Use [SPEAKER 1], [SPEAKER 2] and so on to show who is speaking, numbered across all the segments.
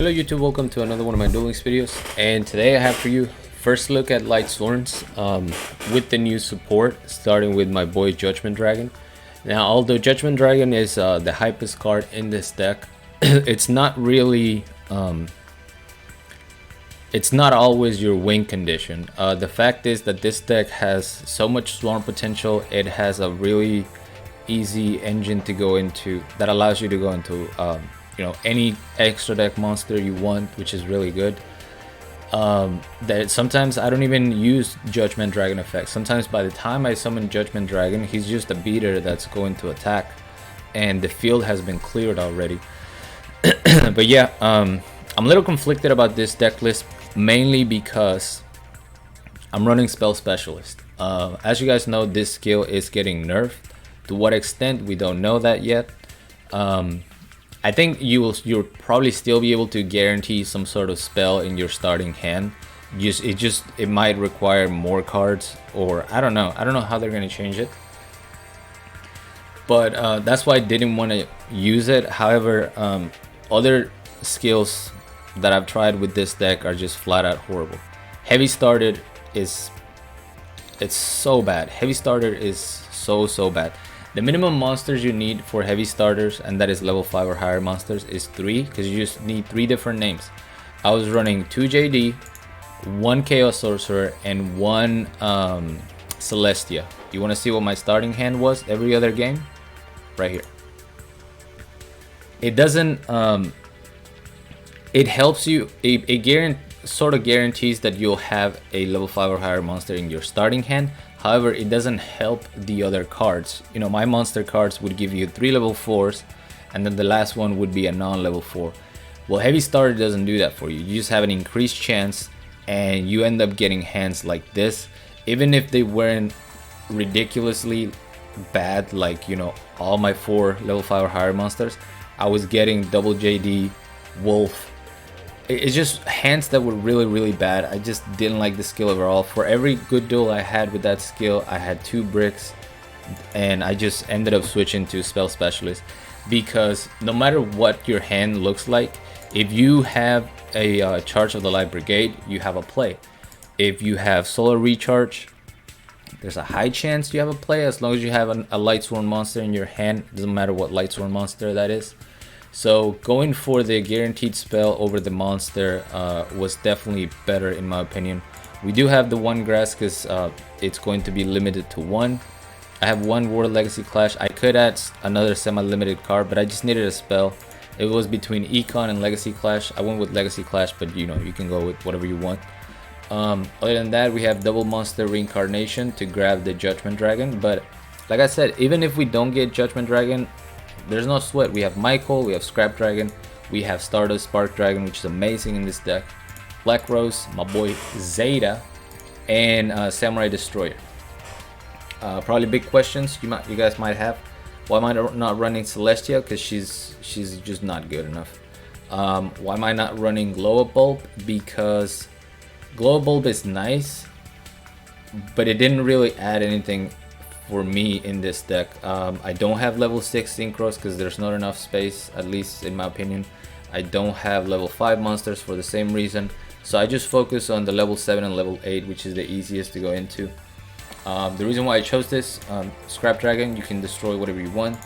[SPEAKER 1] Hello YouTube, welcome to another one of my Duel Links videos, and today I have for you first look at Lightsworns with the new support, starting with my boy Judgment Dragon. Now, although Judgment Dragon is the hypest card in this deck, it's not really it's not always your win condition. The fact is that this deck has so much swarm potential. It has a really easy engine to go into that allows you to go into any extra deck monster you want, which is really good. That sometimes I don't even use Judgment Dragon effects. Sometimes by the time I summon Judgment Dragon, he's just a beater that's going to attack and the field has been cleared already. But yeah, I'm a little conflicted about this deck list, mainly because I'm running Spell Specialist. As you guys know, this skill is getting nerfed. To what extent, we don't know that yet. I think you'll probably still be able to guarantee some sort of spell in your starting hand. It might require more cards, or I don't know how they're gonna change it. But that's why I didn't want to use it. However, other skills that I've tried with this deck are just flat out horrible. Heavy Starter it's so bad. Heavy Starter is so bad. The minimum monsters you need for heavy starters, and that is level 5 or higher monsters, is 3, because you just need 3 different names. I was running 2 JD, 1 Chaos Sorcerer, and 1 Celestia. You want to see what my starting hand was every other game? Right here. It doesn't it helps you, it sort of guarantees that you'll have a level 5 or higher monster in your starting hand. However, it doesn't help the other cards. My monster cards would give you 3 level 4s, and then the last one would be a non-level 4. Well, Heavy Starter doesn't do that for you. You just have an increased chance, and you end up getting hands like this. Even if they weren't ridiculously bad, like, all my 4 level 5 or higher monsters, I was getting double JD, Wolf. It's just hands that were really bad. I just didn't like the skill overall. For every good duel I had with that skill, I had 2 bricks, and I just ended up switching to Spell Specialist, because no matter what your hand looks like, if you have a Charge of the Light Brigade, you have a play. If you have Solar Recharge, there's a high chance you have a play, as long as you have a Lightsworn monster in your hand. Doesn't matter what Lightsworn monster that is. So going for the guaranteed spell over the monster was definitely better in my opinion. We do have the 1 grass because it's going to be limited to 1. I have 1 World Legacy Clash. I could add another semi-limited card, but I just needed a spell. It was between Econ and Legacy Clash. I went with Legacy Clash, but you can go with whatever you want. Other than that, we have double monster reincarnation to grab the Judgment Dragon. But like I said, even if we don't get Judgment Dragon, there's no sweat. We have Michael, we have Scrap Dragon, we have Stardust Spark Dragon, which is amazing in this deck, Black Rose, my boy Zeta, and Samurai Destroyer. Probably big questions you guys might have. Why am I not running Celestia? Because she's just not good enough. Why am I not running Glow Up Bulb? Because Glow Up Bulb is nice, but it didn't really add anything for me in this deck. I don't have level 6 synchros because there's not enough space, at least in my opinion. I don't have level 5 monsters for the same reason, so I just focus on the level 7 and level 8, which is the easiest to go into. The reason why I chose this, Scrap Dragon, you can destroy whatever you want.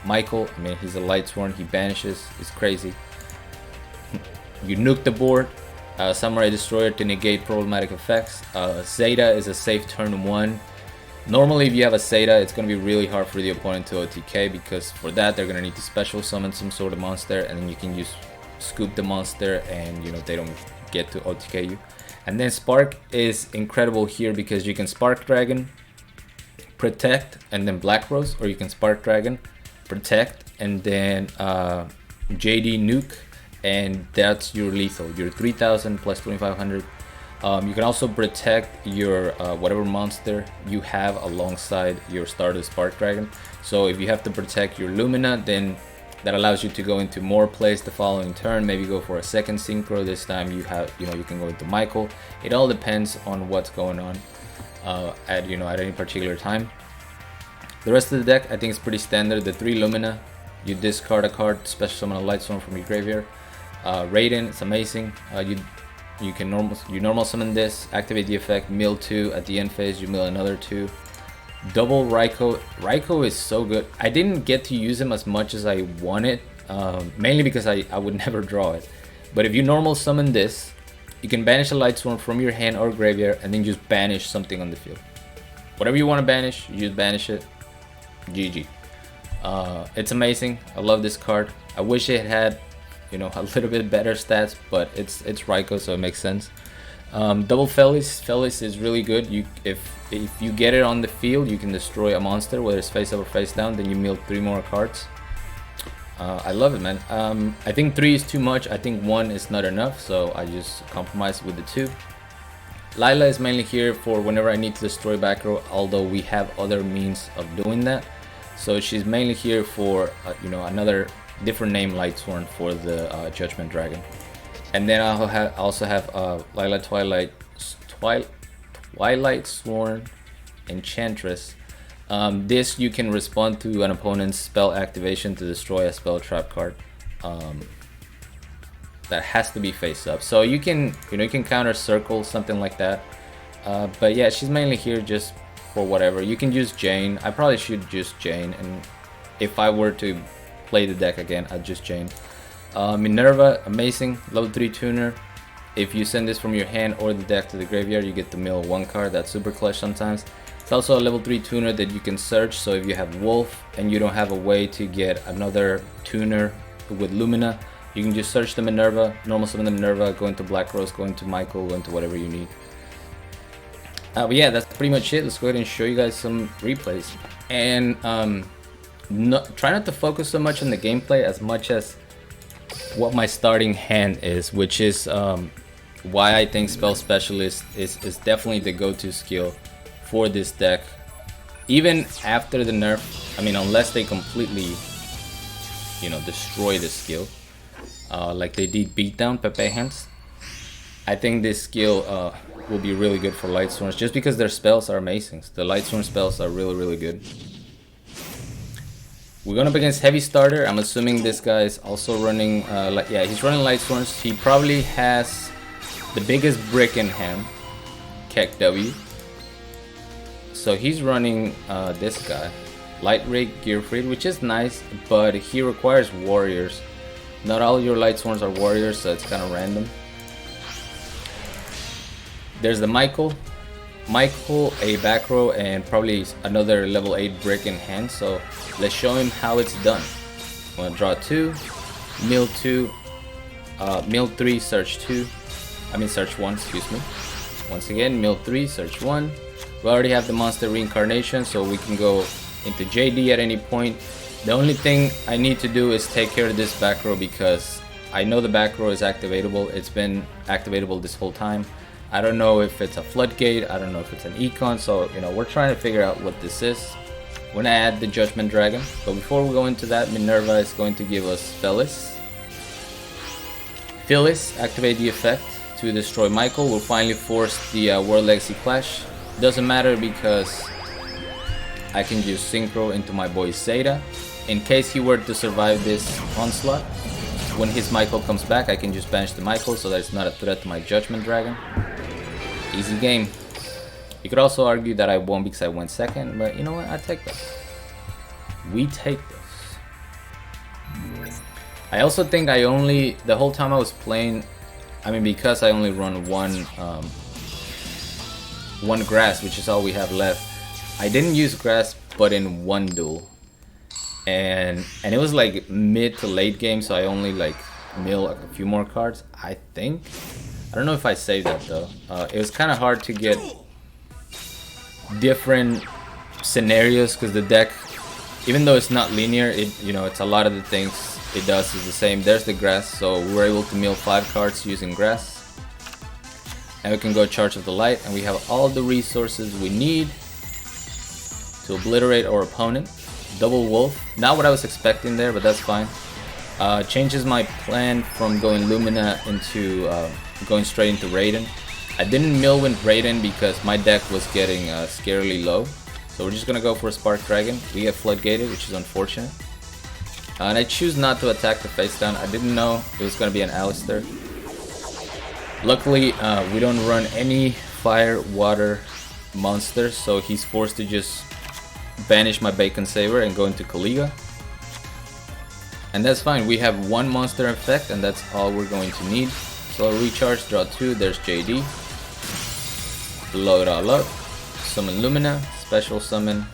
[SPEAKER 1] Michael, I mean, he's a Lightsworn, he banishes, it's crazy. You nuke the board. Samurai Destroyer to negate problematic effects. Zeta is a safe turn 1. Normally, if you have a Zeta, it's going to be really hard for the opponent to OTK, because for that they're going to need to special summon some sort of monster, and then you can just scoop the monster and they don't get to OTK you. And then Spark is incredible here because you can Spark Dragon, Protect, and then Black Rose, or you can Spark Dragon, Protect, and then JD Nuke, and that's your lethal, your 3000 plus 2500. You can also protect your whatever monster you have alongside your Stardust Spark Dragon. So if you have to protect your Lumina, then that allows you to go into more plays the following turn. Maybe go for a second synchro. This time you can go into Michael. It all depends on what's going on at any particular time. The rest of the deck I think is pretty standard. The 3 Lumina, you discard a card, special summon a Lightsworn from your graveyard. Raiden, it's amazing. You can normal summon this, activate the effect, mill 2 at the end phase, you mill another 2. Double Raikou. Raikou is so good. I didn't get to use him as much as I wanted, mainly because I would never draw it. But if you normal summon this, you can banish a Lightsworn from your hand or graveyard and then just banish something on the field. Whatever you want to banish, you just banish it. GG. It's amazing. I love this card. I wish it had, you know, a little bit better stats, but it's Raikou, so it makes sense. Double Felis. Felis is really good. If you get it on the field, you can destroy a monster, whether it's face up or face down. Then you mill 3 more cards. I love it, man. I think 3 is too much. I think 1 is not enough, so I just compromise with the 2. Lila is mainly here for whenever I need to destroy back row, although we have other means of doing that. So she's mainly here for you know, another different name Lightsworn for the Judgment Dragon. And then I also have Lila Twilight Sworn Enchantress. This you can respond to an opponent's spell activation to destroy a spell trap card. That has to be face up. So you can counter circle, something like that. But yeah, she's mainly here just for whatever. You can use Jane. I probably should use Jane, and if I were to play the deck again, I'd just Jane. Minerva, amazing, level 3 tuner. If you send this from your hand or the deck to the graveyard, you get to mill 1 card. That's super clutch sometimes. It's also a level 3 tuner that you can search, so if you have Wolf and you don't have a way to get another tuner with Lumina, you can just search the Minerva, normal summon the Minerva, go into Black Rose, go into Michael, go into whatever you need. But yeah, that's pretty much it. Let's go ahead and show you guys some replays. And try not to focus so much on the gameplay as much as what my starting hand is, which is why I think Spell Specialist is definitely the go-to skill for this deck. Even after the nerf, I mean, unless they completely, you know, destroy the skill, like they did Beatdown Pepe hands, I think this skill will be really good for Lightsworns, just because their spells are amazing. The Lightsworn spells are really good. We're going up against Heavy Starter. I'm assuming this guy is also running, yeah, he's running Lightsworns. He probably has the biggest brick in hand, kekW. So he's running this guy, Light Rig Gearfried, which is nice, but he requires warriors. Not all your Lightsworns are warriors, so it's kind of random. There's the Michael, a back row, and probably another level 8 brick in hand. So let's show him how it's done. I'm gonna draw 2, mill 2, mill 3, search 2. I mean search 1, excuse me. Once again, mill 3, search 1. We already have the monster reincarnation, so we can go into JD at any point. The only thing I need to do is take care of this back row, because I know the back row is activatable. It's been activatable this whole time. I don't know if it's a floodgate, I don't know if it's an econ, so you know, we're trying to figure out what this is. We're gonna add the Judgment Dragon, but before we go into that, Minerva is going to give us Felis. Felis, activate the effect to destroy Michael. We'll finally force the World Legacy Clash. Doesn't matter because I can just synchro into my boy Zeta. In case he were to survive this onslaught, when his Michael comes back, I can just banish the Michael so that it's not a threat to my Judgment Dragon. Easy game. You could also argue that I won because I went second, but you know what? I take that. We take this. I also think the whole time I was playing, I mean, because I only run one grass, which is all we have left, I didn't use grass but in one duel. And it was like mid to late game, so I only like mill a few more cards, I think. I don't know if I saved that though. It was kind of hard to get different scenarios because the deck, even though it's not linear, it's a lot of the things it does is the same. There's the grass, so we were able to mill 5 cards using grass. And we can go Charge of the Light, and we have all the resources we need to obliterate our opponent. Double Wolf, not what I was expecting there, but that's fine. Changes my plan from going Lumina into going straight into Raiden. I didn't mill with Raiden because my deck was getting scarily low, so we're just gonna go for a Spark Dragon. We get floodgated, which is unfortunate. And I choose not to attack the face down. I didn't know it was gonna be an Alistair. Luckily, we don't run any fire, water monsters, so he's forced to just banish my Bacon Saber and go into kekW. And that's fine, we have one monster effect and that's all we're going to need. So I'll recharge, draw 2, there's JD. Blow it all up. Summon Lumina, special summon.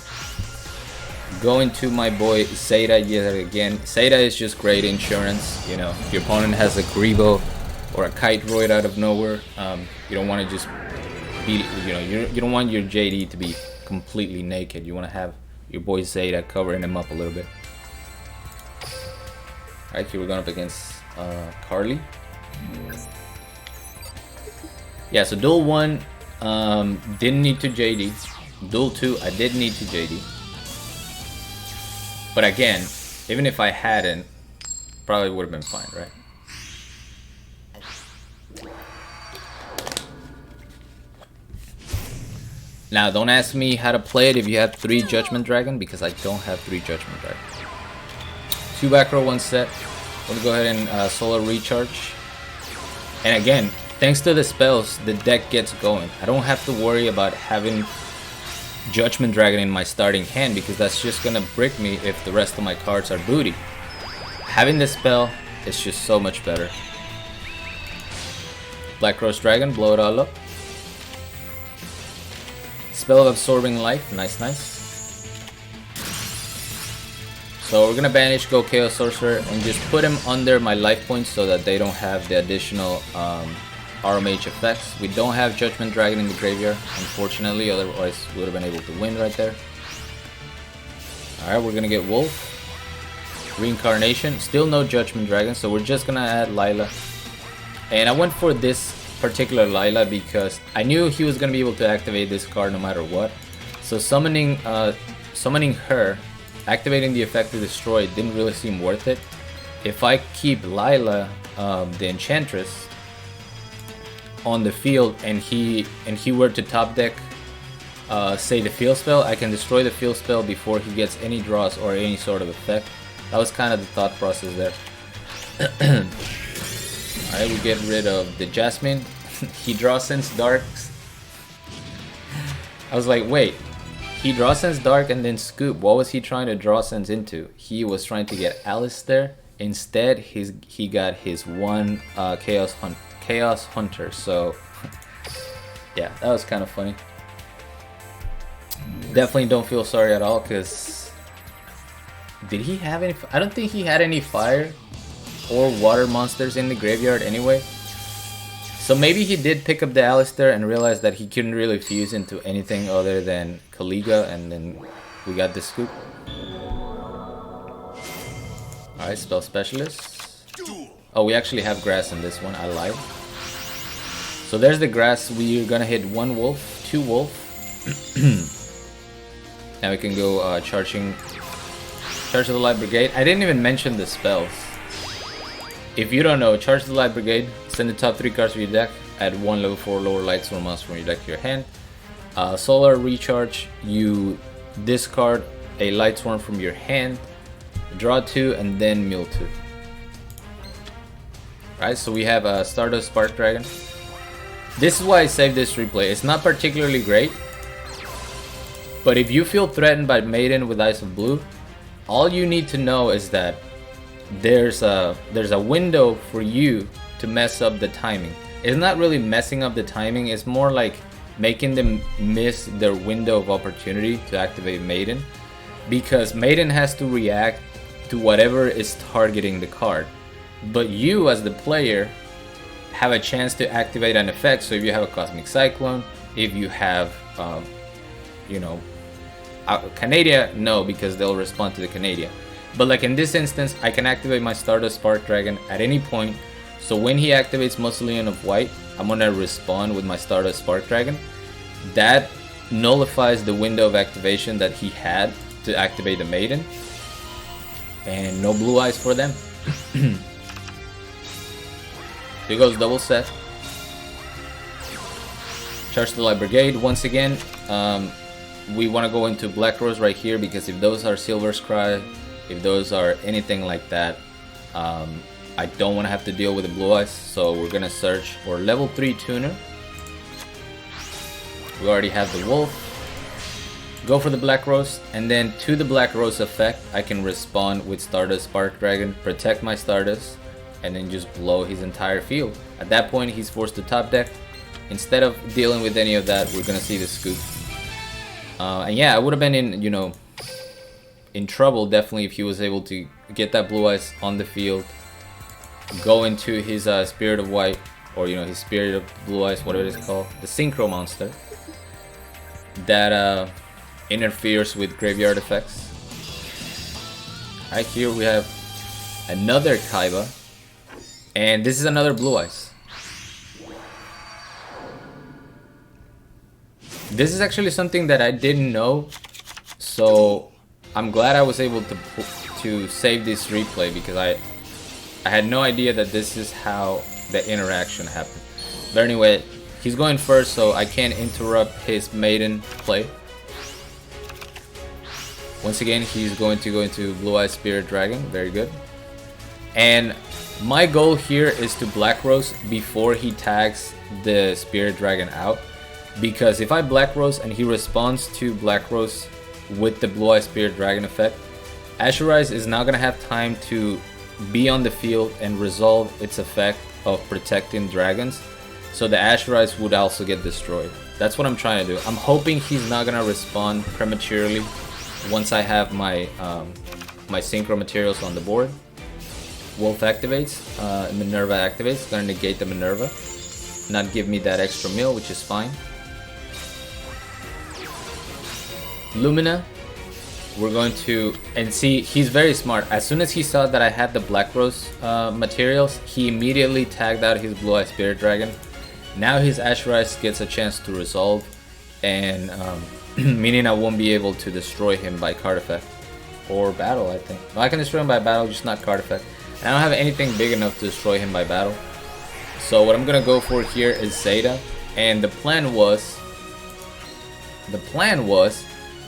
[SPEAKER 1] Go into my boy Zeta yet again. Zeta is just great insurance, you know. If your opponent has a Grebo or a Kite-Roid out of nowhere, you don't want to just be, you know, you don't want your JD to be completely naked. You want to have your boy Zeta covering him up a little bit. Alright, here we're going up against Carly. Yeah, so Duel 1, didn't need to JD. Duel 2, I did need to JD. But again, even if I hadn't, probably would have been fine, right? Now, don't ask me how to play it if you have 3 Judgment Dragon, because I don't have 3 Judgment Dragon. 2 back row, 1 set. I'm gonna go ahead and solar recharge. And again, thanks to the spells, the deck gets going. I don't have to worry about having Judgment Dragon in my starting hand, because that's just gonna brick me if the rest of my cards are booty. Having the spell is just so much better. Black Rose Dragon, blow it all up. Spell of Absorbing Life, nice, nice. So we're gonna banish, go Chaos Sorcerer, and just put him under my life points so that they don't have the additional RMH effects. We don't have Judgment Dragon in the graveyard, unfortunately, otherwise we would have been able to win right there. Alright, we're gonna get Wolf. Reincarnation, still no Judgment Dragon, so we're just gonna add Lila. And I went for this particular Lila because I knew he was gonna be able to activate this card no matter what. So summoning her, activating the effect to destroy, didn't really seem worth it. If I keep Lila, the Enchantress, on the field and he were to top deck, say the field spell, I can destroy the field spell before he gets any draws or any sort of effect. That was kind of the thought process there. Alright, we get rid of the Jasmine. He draw sense darks. I was like, wait, he draw sense dark and then scoop. What was he trying to draw sense into? He was trying to get Alistair. Instead, he got his one Chaos Hunter. So yeah, that was kind of funny. Definitely don't feel sorry at all, because did he have any? I don't think he had any fire or water monsters in the graveyard anyway. So maybe he did pick up the Alistair and realized that he couldn't really fuse into anything other than kekW, and then we got the scoop. Alright, Spell Specialist. Oh, we actually have grass in this one, I lied. So there's the grass. We're gonna hit 1 wolf, 2 wolf. Now we can go charge the Light Brigade. I didn't even mention the spells. If you don't know, charge the Light Brigade, send the top 3 cards of your deck, add 1 level 4 lower Lightsworn monster from your deck to your hand. Solar Recharge, you discard a Lightsworn from your hand, draw 2, and then mill 2. Right, so we have a Stardust Spark Dragon. This is why I saved this replay. It's not particularly great, but if you feel threatened by Maiden with Eyes of Blue, all you need to know is that there's a window for you to mess up the timing. It's not really messing up the timing, it's more like making them miss their window of opportunity to activate Maiden, because Maiden has to react to whatever is targeting the card, but you as the player have a chance to activate an effect. So if you have a Cosmic Cyclone, if you have you know, Canadia, no, because they'll respond to the Canadia. But like in this instance, I can activate my Stardust Spark Dragon at any point. So when he activates Mausoleum of White, I'm gonna respond with my Stardust Spark Dragon. That nullifies the window of activation that he had to activate the Maiden. And no blue eyes for them. Here goes double set. Charge the Light Brigade. Once again, we want to go into Black Rose right here, because if those are Silver Scry, If those are anything like that, I don't want to have to deal with the blue eyes, so we're gonna search for level 3 tuner. We already have the wolf. Go for the black rose, and then to the black rose effect, I can respond with Stardust Spark Dragon, protect my Stardust, and then just blow his entire field. At that point, he's forced to top deck. Instead of dealing with any of that, we're gonna see the scoop. And yeah, I would have been in, you know, in trouble definitely if he was able to get that blue eyes on the field, go into his Spirit of White, or you know, his Spirit of Blue Eyes, whatever it's called, the Synchro monster that interferes with graveyard effects. Right here we have another Kaiba, and this is another blue eyes. This is actually something that I didn't know, so I'm glad I was able to save this replay, because I had no idea that this is how the interaction happened. But anyway, he's going first, so I can't interrupt his maiden play. Once again, he's going to go into Blue Eye Spirit Dragon. Very good. And my goal here is to Black Rose before he tags the Spirit Dragon out, because if I Black Rose and he responds to Black Rose with the Blue Eye Spirit Dragon effect, Ashurize is now going to have time to be on the field and resolve its effect of protecting dragons, so the Ashurize would also get destroyed. That's what I'm trying to do. I'm hoping he's not going to respond prematurely once I have my my synchro materials on the board. Wolf activates, Minerva activates, it's going to negate the Minerva, not give me that extra mill, which is fine. Lumina, we're going to, and see, he's very smart. As soon as he saw that I had the Black Rose materials, he immediately tagged out his Blue Eye Spirit Dragon. Now his Ashurize gets a chance to resolve, and meaning I won't be able to destroy him by card effect or battle, I think. No, I can destroy him by battle, just not card effect. And I don't have anything big enough to destroy him by battle. So what I'm gonna go for here is Zeta, and the plan was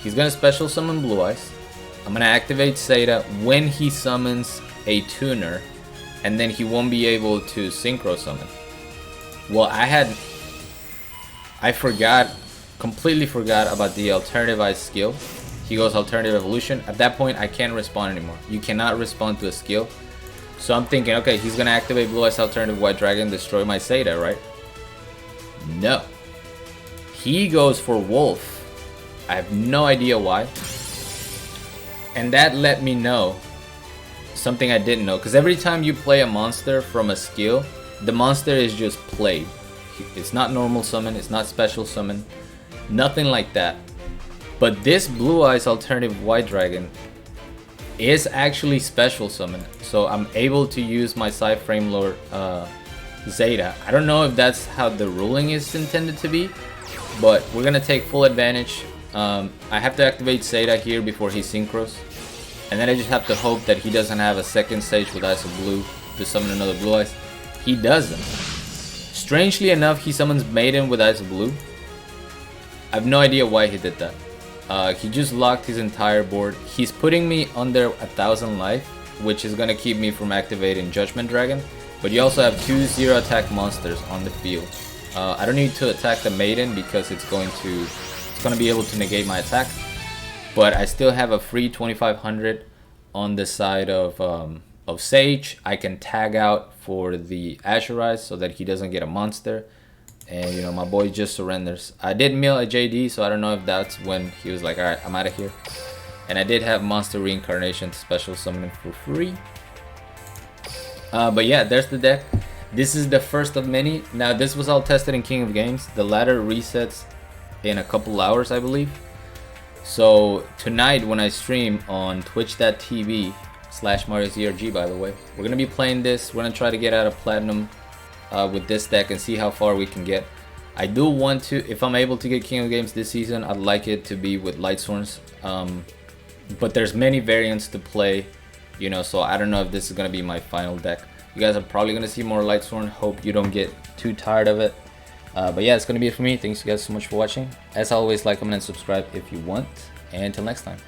[SPEAKER 1] he's gonna special summon Blue Eyes. I'm gonna activate Zeta when he summons a tuner, and then he won't be able to synchro summon. Well, I completely forgot about the alternative ice skill. He goes alternative evolution. At that point, I can't respond anymore. You cannot respond to a skill. So I'm thinking, okay, he's gonna activate Blue Eyes alternative White Dragon, destroy my Zeta, right? No. He goes for Wolf. I have no idea why. And that let me know something I didn't know. Because every time you play a monster from a skill, the monster is just played. It's not normal summon, it's not special summon, nothing like that. But this Blue Eyes alternative White Dragon is actually special summon. So I'm able to use my Side Frame Lord Zeta. I don't know if that's how the ruling is intended to be, but we're gonna take full advantage. I have to activate Zeta here before he synchros, and then I just have to hope that he doesn't have a second stage with Ice of Blue to summon another Blue Eyes. He doesn't. Strangely enough, he summons Maiden with Ice of Blue. I have no idea why he did that. He just locked his entire board. He's putting me under 1,000 life, which is gonna keep me from activating Judgment Dragon. But you also have 2 0 attack monsters on the field. I don't need to attack the Maiden because it's going to be able to negate my attack. But I still have a free 2500 on the side of Sage. I can tag out for the Ashurize so that he doesn't get a monster. And you know, my boy just surrenders. I did mill a JD, so I don't know if that's when he was like, alright, I'm out of here. And I did have Monster Reincarnation to special summon for free. But yeah, there's the deck. This is the first of many. Now this was all tested in King of Games. The ladder resets in a couple hours, I believe. So tonight when I stream on twitch.tv/MarioZRG, by the way, we're gonna be playing this. We're gonna try to get out of Platinum with this deck and see how far we can get. I do want to, if I'm able to get King of Games this season, I'd like it to be with Lightsworns. But there's many variants to play, you know, so I don't know if this is gonna be my final deck. You guys are probably gonna see more Lightsworn. Hope you don't get too tired of it. But yeah, it's gonna be it for me. Thanks you guys so much for watching. As always, like, comment, and subscribe if you want. And until next time.